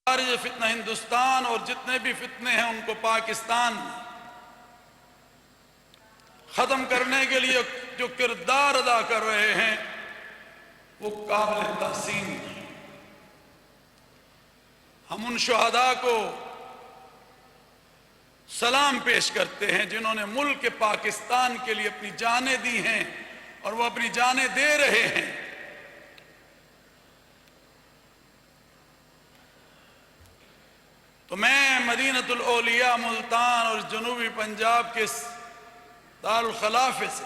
خارج فتنہ ہندوستان اور جتنے بھی فتنے ہیں ان کو پاکستان ختم کرنے کے لیے جو کردار ادا کر رہے ہیں وہ قابل تحسین ہیں۔ ہم ان شہداء کو سلام پیش کرتے ہیں جنہوں نے ملک پاکستان کے لیے اپنی جانیں دی ہیں اور وہ اپنی جانیں دے رہے ہیں۔ تو میں مدینۃ الاولیاء ملتان اور جنوبی پنجاب کے دارالخلافے سے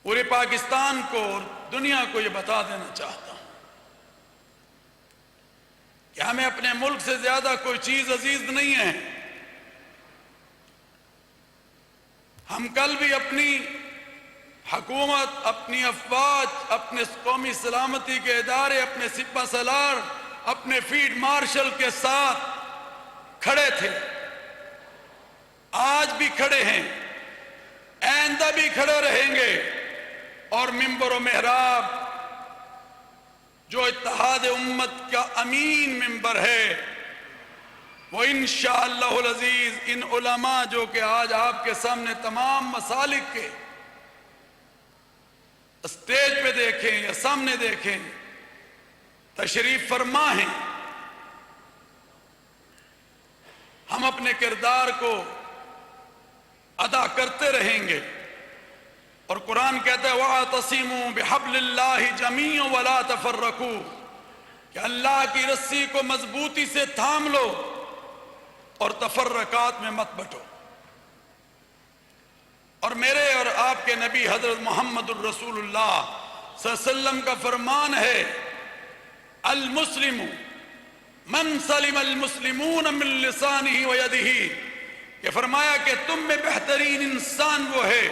پورے پاکستان کو اور دنیا کو یہ بتا دینا چاہتا ہوں کہ ہمیں اپنے ملک سے زیادہ کوئی چیز عزیز نہیں ہے۔ ہم کل بھی اپنی حکومت، اپنی افواج، اپنے قومی سلامتی کے ادارے، اپنے سپہ سالار، اپنے فیلڈ مارشل کے ساتھ کھڑے تھے، آج بھی کھڑے ہیں، آئندہ بھی کھڑے رہیں گے، اور منبر و محراب جو اتحاد امت کا امین منبر ہے وہ انشاءاللہ العزیز ان علماء جو کہ آج آپ کے سامنے تمام مسالک کے اسٹیج پہ دیکھیں یا سامنے دیکھیں تشریف فرما ہیں، ہم اپنے کردار کو ادا کرتے رہیں گے۔ اور قرآن کہتا ہے وَاعْتَصِمُوا بِحَبْلِ اللَّهِ جَمِيعًا وَلَا تَفَرَّقُوا، کہ اللہ کی رسی کو مضبوطی سے تھام لو اور تفرقات میں مت بٹو۔ اور میرے اور آپ کے نبی حضرت محمد الرسول اللہ صلی اللہ علیہ وسلم کا فرمان ہے المسلم من سلم المسلمون من لسانہ ویدہ، کہ فرمایا کہ تم میں بہترین انسان وہ ہے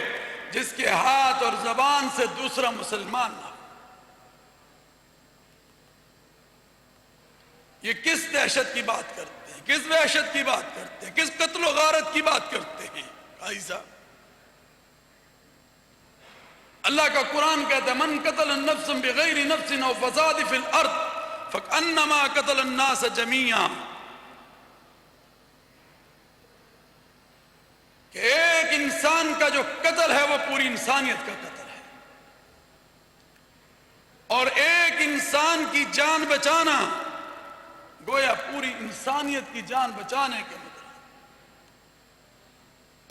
جس کے ہاتھ اور زبان سے دوسرا مسلمان نہ ہو۔ یہ کس دہشت کی بات کرتے ہیں، کس وحشت کی بات کرتے ہیں، کس قتل و غارت کی بات کرتے ہیں؟ بھائی صاحب، اللہ کا قرآن کہتا ہے من قتل النفس بغیر نفس او فساد فی الارض فکأنما قتل الناس جمیعا، کہ ایک انسان کا جو قتل ہے وہ پوری انسانیت کا قتل ہے، اور ایک انسان کی جان بچانا گویا پوری انسانیت کی جان بچانے کے مطلب۔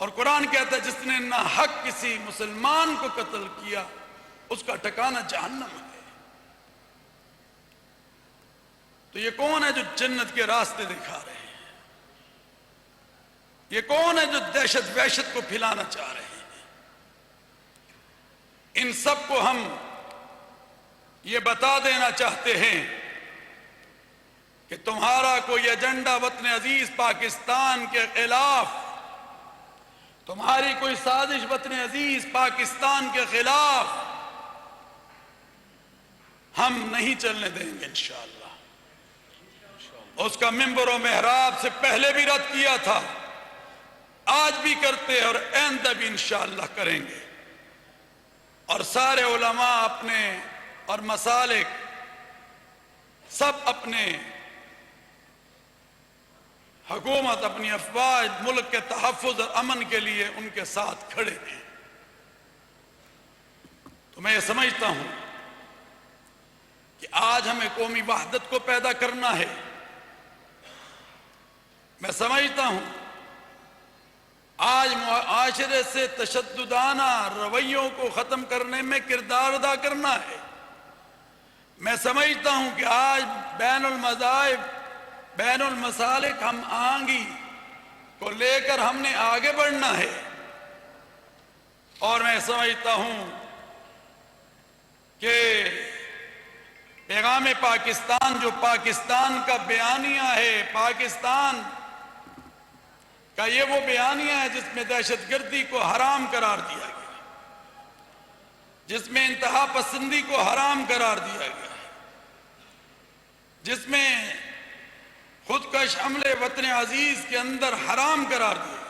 اور قرآن کہتا ہے جس نے نہ حق کسی مسلمان کو قتل کیا اس کا ٹھکانہ جہنم ہے۔ تو یہ کون ہے جو جنت کے راستے دکھا رہے ہیں؟ یہ کون ہے جو دہشت وحشت کو پھیلانا چاہ رہے ہیں؟ ان سب کو ہم یہ بتا دینا چاہتے ہیں کہ تمہارا کوئی ایجنڈا وطن عزیز پاکستان کے خلاف، تمہاری کوئی سازش وطن عزیز پاکستان کے خلاف ہم نہیں چلنے دیں گے انشاءاللہ۔ اس کا منبر و محراب سے پہلے بھی رد کیا تھا، آج بھی کرتے اور آئندہ بھی انشاءاللہ کریں گے۔ اور سارے علماء اپنے اور مسالک سب اپنے حکومت، اپنی افواج، ملک کے تحفظ اور امن کے لیے ان کے ساتھ کھڑے ہیں۔ تو میں یہ سمجھتا ہوں کہ آج ہمیں قومی وحدت کو پیدا کرنا ہے۔ میں سمجھتا ہوں آج معاشرے سے تشددانہ رویوں کو ختم کرنے میں کردار ادا کرنا ہے۔ میں سمجھتا ہوں کہ آج بین المذاہب، بین المسالک ہم آہنگی کو لے کر ہم نے آگے بڑھنا ہے۔ اور میں سمجھتا ہوں کہ پیغام پاکستان جو پاکستان کا بیانیہ ہے، پاکستان کا یہ وہ بیانیہ ہے جس میں دہشت گردی کو حرام قرار دیا گیا، جس میں انتہا پسندی کو حرام قرار دیا گیا، جس میں خودکش حملے وطن عزیز کے اندر حرام قرار دیا۔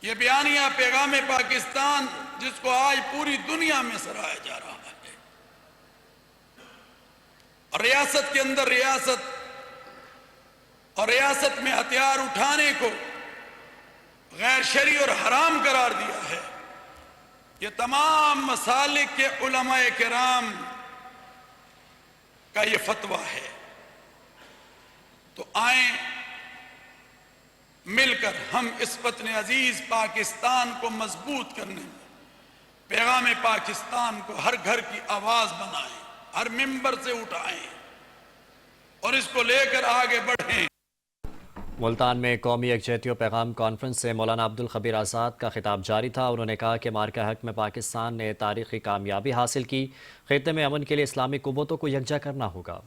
یہ بیانیہ پیغام پاکستان جس کو آج پوری دنیا میں سراہا جا رہا ہے، اور ریاست کے اندر ریاست اور ریاست میں ہتھیار اٹھانے کو غیر شرعی اور حرام قرار دیا ہے. یہ تمام مسالک کے علماء کرام کا یہ فتویٰ ہے. تو آئیں مل کر ہم اس وطن عزیز پاکستان کو مضبوط کرنے میں پیغام پاکستان کو ہر گھر کی آواز بنائیں، ہر ممبر سے اٹھائیں اور اس کو لے کر آگے بڑھیں. ملتان میں قومی یکجہتی و پیغام کانفرنس سے مولانا عبدالخبیر آزاد کا خطاب جاری تھا. انہوں نے کہا کہ مارکہ حق میں پاکستان نے تاریخی کامیابی حاصل کی. خطے میں امن کے لیے اسلامی قوتوں کو یکجا کرنا ہوگا.